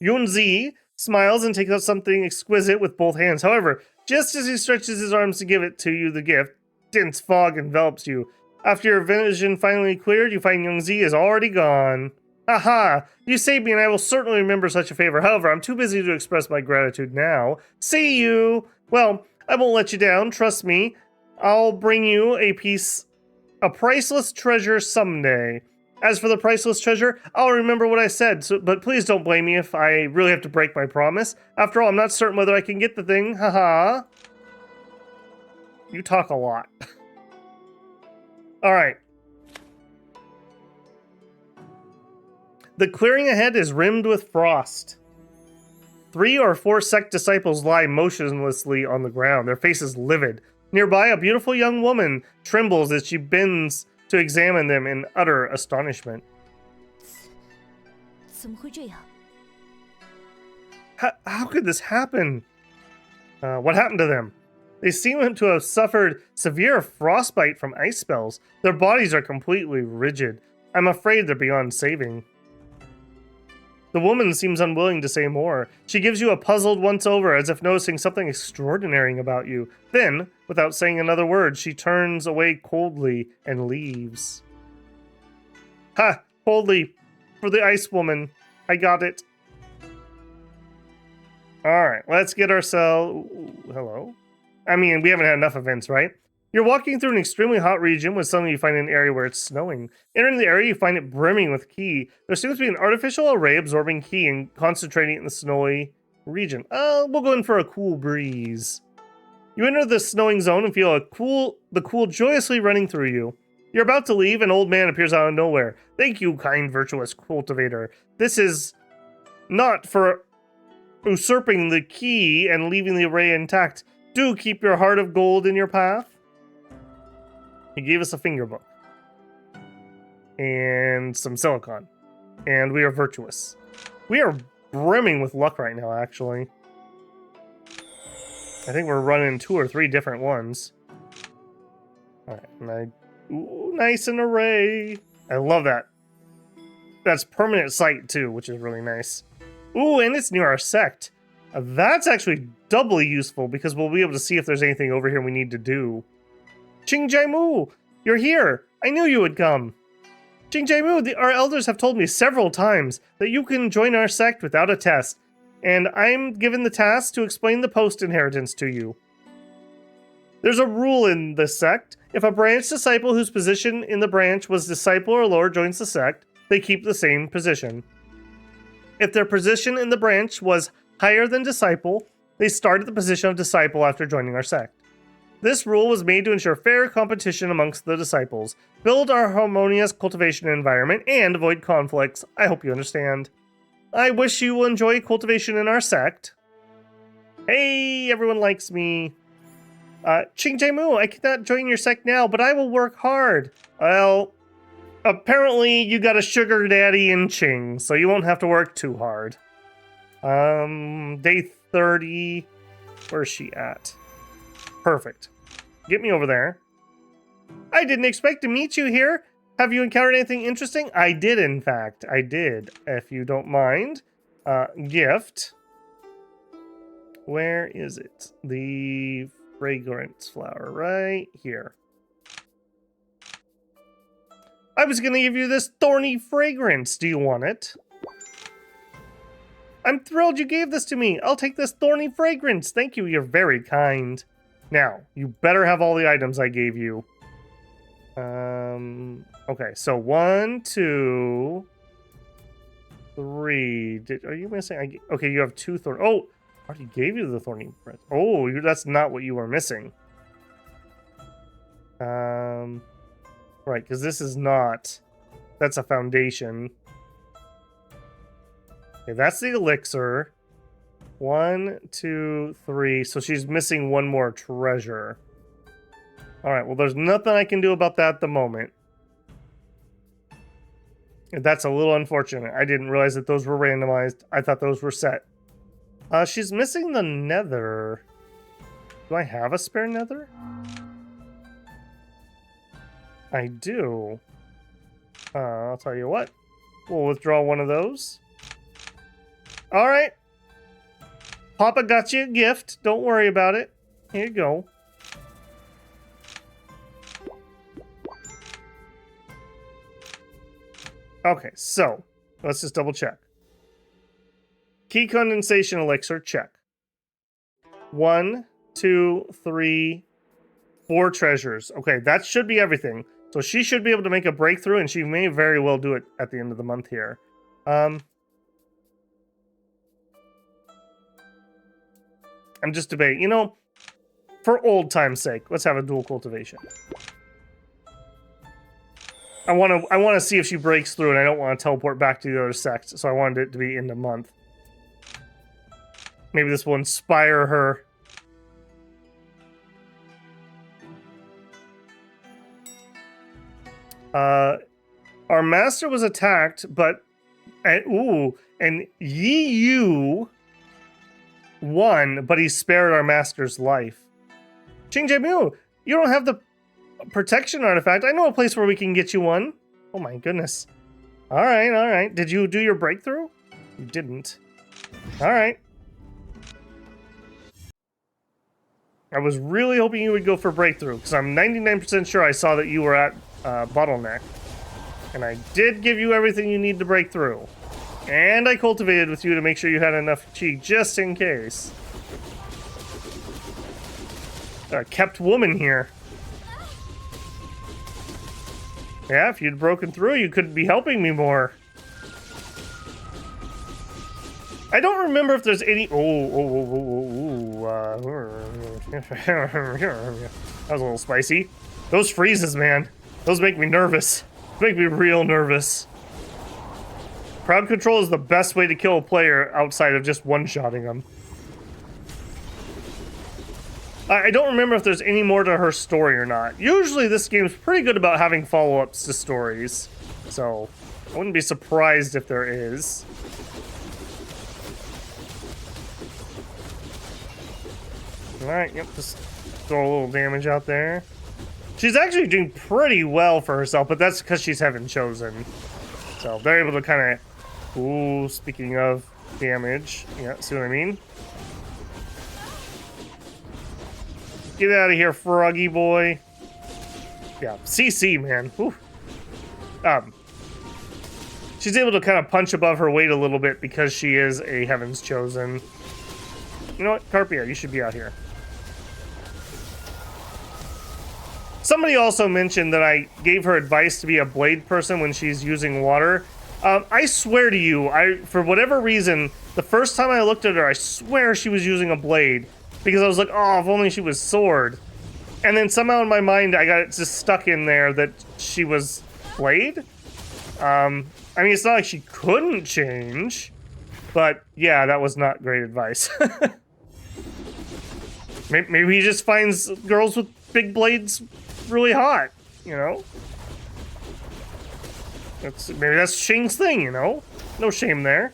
Yunzi smiles and takes out something exquisite with both hands. However, just as he stretches his arms to give it to you, the gift, dense fog envelops you. After your vision finally cleared, you find Yongzi is already gone. Aha! You saved me and I will certainly remember such a favor. However, I'm too busy to express my gratitude now. See you! Well, I won't let you down, trust me. I'll bring you a priceless treasure someday. As for the priceless treasure, I'll remember what I said, but please don't blame me if I really have to break my promise. After all, I'm not certain whether I can get the thing. Haha. You talk a lot. Alright. The clearing ahead is rimmed with frost. 3 or 4 Sect disciples lie motionlessly on the ground, their faces livid. Nearby, a beautiful young woman trembles as she bends to examine them in utter astonishment. How could this happen? What happened to them? They seem to have suffered severe frostbite from ice spells. Their bodies are completely rigid. I'm afraid they're beyond saving. The woman seems unwilling to say more. She gives you a puzzled once-over, as if noticing something extraordinary about you. Then, without saying another word, she turns away coldly and leaves. Ha! Coldly. For the ice woman. I got it. Alright, let's get ourselves... Hello? I mean, we haven't had enough events, right? You're walking through an extremely hot region when suddenly you find an area where it's snowing. Entering the area, you find it brimming with ki. There seems to be an artificial array absorbing ki and concentrating it in the snowy region. We'll go in for a cool breeze. You enter the snowing zone and feel the cool joyously running through you. You're about to leave, an old man appears out of nowhere. Thank you, kind, virtuous cultivator. This is not for usurping the ki and leaving the array intact. Do keep your heart of gold in your path. He gave us a finger book. And some silicon. And we are virtuous. We are brimming with luck right now, actually. I think we're running 2 or 3 different ones. Alright, and ooh, nice and array. I love that. That's permanent sight, too, which is really nice. Ooh, and it's near our sect. That's actually doubly useful, because we'll be able to see if there's anything over here we need to do. Ching Jaimu, you're here. I knew you would come. Ching Jaimu, our elders have told me several times that you can join our sect without a test, and I'm given the task to explain the post-inheritance to you. There's a rule in the sect. If a branch disciple whose position in the branch was disciple or lower joins the sect, they keep the same position. If their position in the branch was higher than disciple, they start at the position of disciple after joining our sect. This rule was made to ensure fair competition amongst the disciples, build our harmonious cultivation environment, and avoid conflicts. I hope you understand. I wish you will enjoy cultivation in our sect. Hey, everyone likes me. Ching Jaimu, I cannot join your sect now, but I will work hard. Well, apparently you got a sugar daddy in Ching, so you won't have to work too hard. Day 30. Where's she at? Perfect. Get me over there. I didn't expect to meet you here. Have you encountered anything interesting? I did, in fact. I did, if you don't mind. Gift. Where is it? The fragrance flower, right here. I was going to give you this thorny fragrance. Do you want it? I'm thrilled you gave this to me. I'll take this thorny fragrance. Thank you. You're very kind. Now, you better have all the items I gave you. Okay, so 1, 2, 3. Are you missing? Okay, you have 2 thorny. Oh, I already gave you the thorny bread. Oh, that's not what you were missing. Right, because this is not. That's a foundation. Okay, that's the elixir. 1, 2, 3. So she's missing 1 more treasure. Alright, well, there's nothing I can do about that at the moment. And that's a little unfortunate. I didn't realize that those were randomized. I thought those were set. She's missing the nether. Do I have a spare nether? I do. I'll tell you what. We'll withdraw one of those. All right. Papa got you a gift. Don't worry about it. Here you go. Okay, so let's just double check. Key condensation elixir, check. 1, 2, 3, 4 treasures. Okay, that should be everything. So she should be able to make a breakthrough, and she may very well do it at the end of the month here. I'm just debating. You know, for old time's sake, let's have a dual cultivation. I want to see if she breaks through, and I don't want to teleport back to the other sect, so I wanted it to be in the month. Maybe this will inspire her. Our master was attacked, but and Yi won, but he spared our master's life. Cheng Jimu, you don't have the protection artifact. I know a place where we can get you one. Oh my goodness. All right. Did you do your breakthrough? You didn't. All right. I was really hoping you would go for breakthrough, because I'm 99% sure I saw that you were at bottleneck. And I did give you everything you need to break through. And I cultivated with you to make sure you had enough chi just in case. Kept woman here. Yeah, if you'd broken through, you could be helping me more. I don't remember if there's any... That was a little spicy. Those freezes, man. Those make me nervous. Make me real nervous. Crowd control is the best way to kill a player outside of just one-shotting them. I don't remember if there's any more to her story or not. Usually this game's pretty good about having follow-ups to stories. So, I wouldn't be surprised if there is. Alright, yep, just throw a little damage out there. She's actually doing pretty well for herself, but that's because she's Heaven Chosen. So they're able to kind of... Ooh, speaking of damage. Yeah, see what I mean? Get out of here, froggy boy. Yeah, CC, man. Whew. She's able to kind of punch above her weight a little bit because she is a Heaven's Chosen. You know what? Carpia, you should be out here. Somebody also mentioned that I gave her advice to be a blade person when she's using water. I swear to you, for whatever reason, the first time I looked at her, I swear she was using a blade. Because I was like, oh, if only she was sword. And then somehow in my mind, I got it just stuck in there that she was blade. I mean, it's not like she couldn't change. But yeah, that was not great advice. Maybe he just finds girls with big blades really hot, you know? Maybe that's Cheng's thing, you know? No shame there.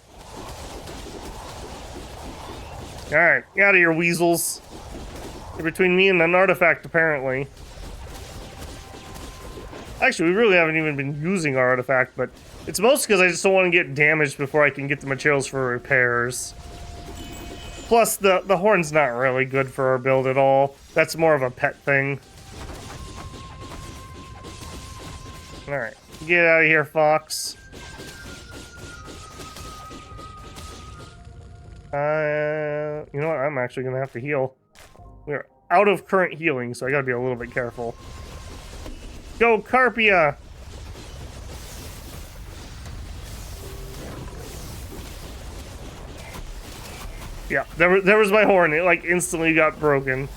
Alright, get out of here, weasels. You're between me and an artifact, apparently. Actually, we really haven't even been using our artifact, but it's mostly because I just don't want to get damaged before I can get the materials for repairs. Plus, the horn's not really good for our build at all. That's more of a pet thing. Alright, get out of here, Fox. You know what? I'm actually gonna have to heal. We're out of current healing, so I gotta be a little bit careful. Go, Carpia! Yeah, there was my horn. It, like, instantly got broken.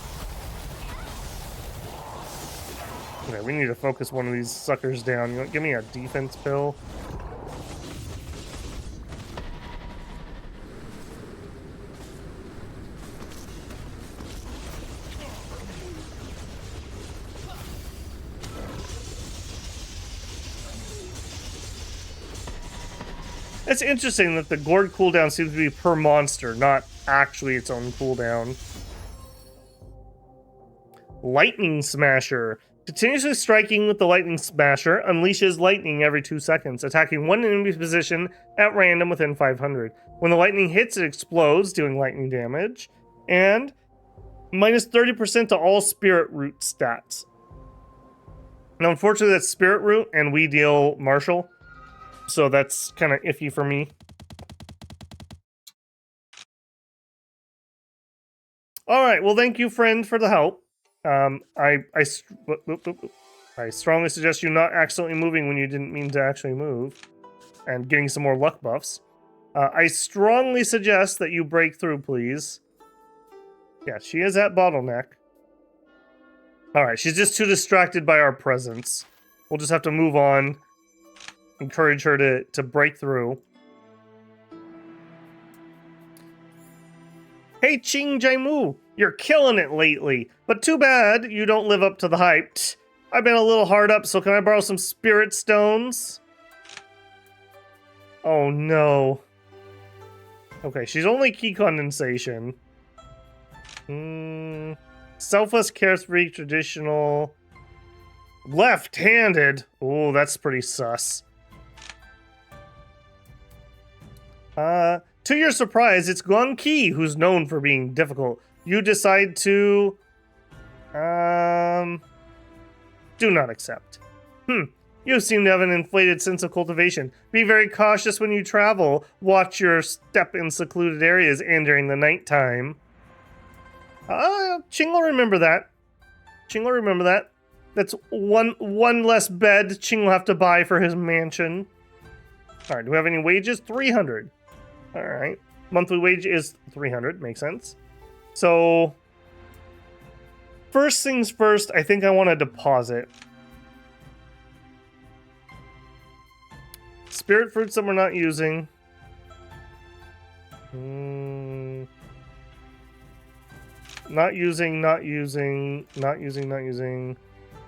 Okay, we need to focus one of these suckers down. You know, give me a defense pill. It's interesting that the gourd cooldown seems to be per monster, not actually its own cooldown. Lightning Smasher. Continuously striking with the Lightning Smasher unleashes lightning every 2 seconds, attacking one enemy position at random within 500. When the lightning hits, it explodes, doing lightning damage. And minus 30% to all Spirit Root stats. Now, unfortunately, that's Spirit Root, and we deal Martial. So that's kind of iffy for me. All right, well, thank you, friend, for the help. I strongly suggest you not accidentally moving when you didn't mean to actually move, and getting some more luck buffs. I strongly suggest that you break through, please. Yeah, she is at bottleneck. All right, she's just too distracted by our presence. We'll just have to move on. Encourage her to break through. Hey, Ching Jaimu, you're killing it lately, but too bad you don't live up to the hype. I've been a little hard up, so can I borrow some spirit stones? Oh no. Okay, she's only key condensation. Selfless, carefree, traditional. Left-handed. Oh, that's pretty sus. To your surprise, it's Guang Qi who's known for being difficult. You decide to... do not accept. You seem to have an inflated sense of cultivation. Be very cautious when you travel. Watch your step in secluded areas and during the nighttime. Cheng will remember that. Cheng will remember that. That's one less bed Cheng will have to buy for his mansion. Alright, do we have any wages? 300. Alright. Monthly wage is 300. Makes sense. So, first things first, I think I want to deposit. Spirit fruits that we're not using. Not using.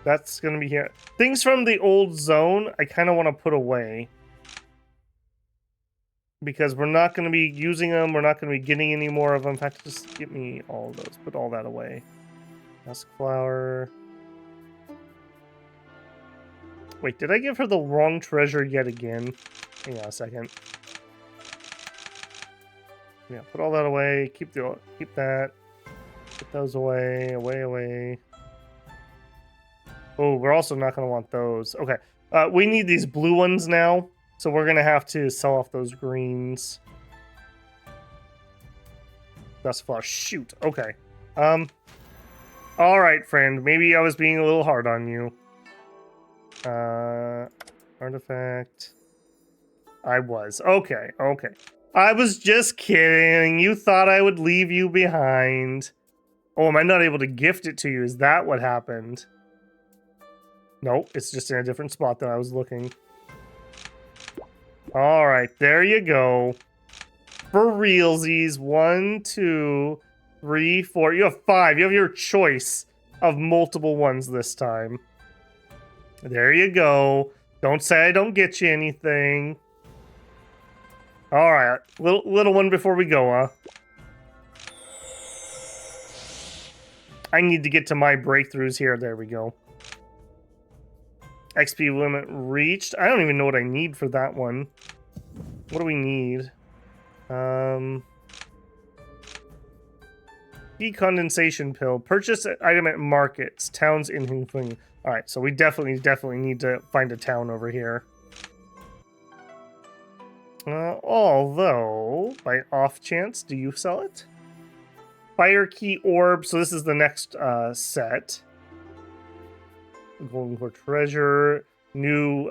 That's going to be here. Things from the old zone, I kind of want to put away. Because we're not going to be using them. We're not going to be getting any more of them. In fact, just get me all of those. Put all that away. Musk flower. Wait, did I give her the wrong treasure yet again? Hang on a second. Yeah, put all that away. Keep that. Put those away. Away. Oh, we're also not going to want those. Okay. We need these blue ones now. So we're going to have to sell off those greens. That's flush. Shoot. Okay. Alright, friend. Maybe I was being a little hard on you. Artifact. I was. Okay. I was just kidding. You thought I would leave you behind. Oh, am I not able to gift it to you? Is that what happened? Nope, it's just in a different spot than I was looking. Alright, there you go. For realsies. 1, 2, 3, 4. You have 5. You have your choice of multiple ones this time. There you go. Don't say I don't get you anything. Alright, little one before we go, huh? I need to get to my breakthroughs here. There we go. XP limit reached. I don't even know what I need for that one. What do we need? Decondensation pill. Purchase item at markets. Towns in Hongfeng. Alright, so we definitely need to find a town over here. Although, by off chance, do you sell it? Fire key orb. So this is the next set. Golden core treasure. New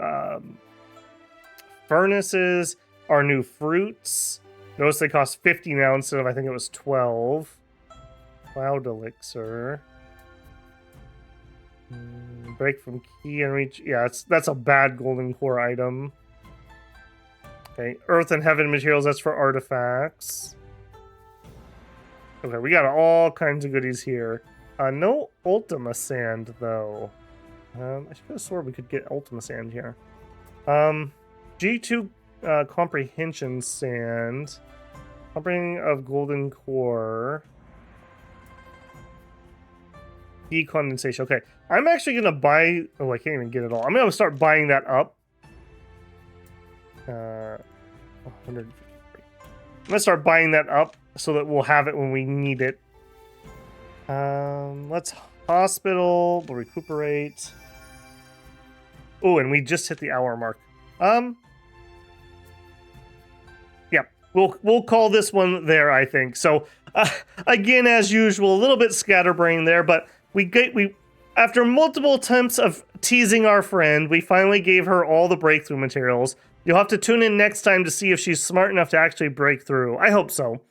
furnaces. Our new fruits. Notice they cost 50 now instead of, I think it was 12. Cloud elixir. Break from key and reach. Yeah, that's a bad golden core item. Okay, earth and heaven materials. That's for artifacts. Okay, we got all kinds of goodies here. No Ultima Sand, though. I should have sworn we could get Ultima Sand here. G2 Comprehension Sand. Comprehending of Golden Core. Heat condensation. Okay, I'm actually gonna buy. Oh, I can't even get it all. I'm gonna start buying that up. 153. I'm gonna start buying that up so that we'll have it when we need it. Let's hospital. We'll recuperate. Oh, and we just hit the hour mark. Yeah, we'll call this one there, I think. So, again, as usual, a little bit scatterbrained there, but we after multiple attempts of teasing our friend, we finally gave her all the breakthrough materials. You'll have to tune in next time to see if she's smart enough to actually break through. I hope so.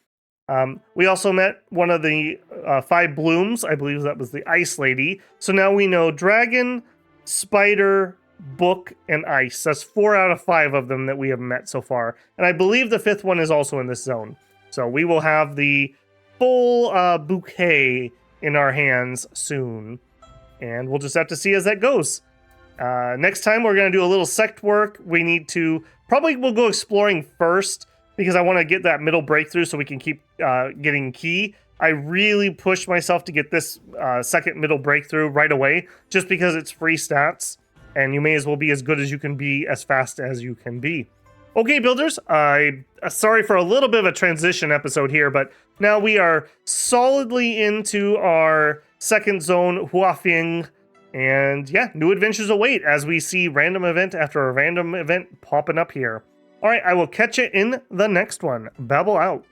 We also met one of the 5 blooms. I believe that was the ice lady. So now we know dragon, spider, book, and ice. That's 4 out of 5 of them that we have met so far. And I believe the 5th one is also in this zone. So we will have the full bouquet in our hands soon. And we'll just have to see as that goes. Next time we're going to do a little sect work. We need to... Probably we'll go exploring first because I want to get that middle breakthrough so we can keep getting key. I really pushed myself to get this second middle breakthrough right away just because it's free stats. And you may as well be as good as you can be as fast as you can be. Okay, builders, sorry for a little bit of a transition episode here, but now we are solidly into our second zone, Hua Feng, and yeah, new adventures await as we see random event after a random event popping up here. All right, I will catch you in the next one. Babble out.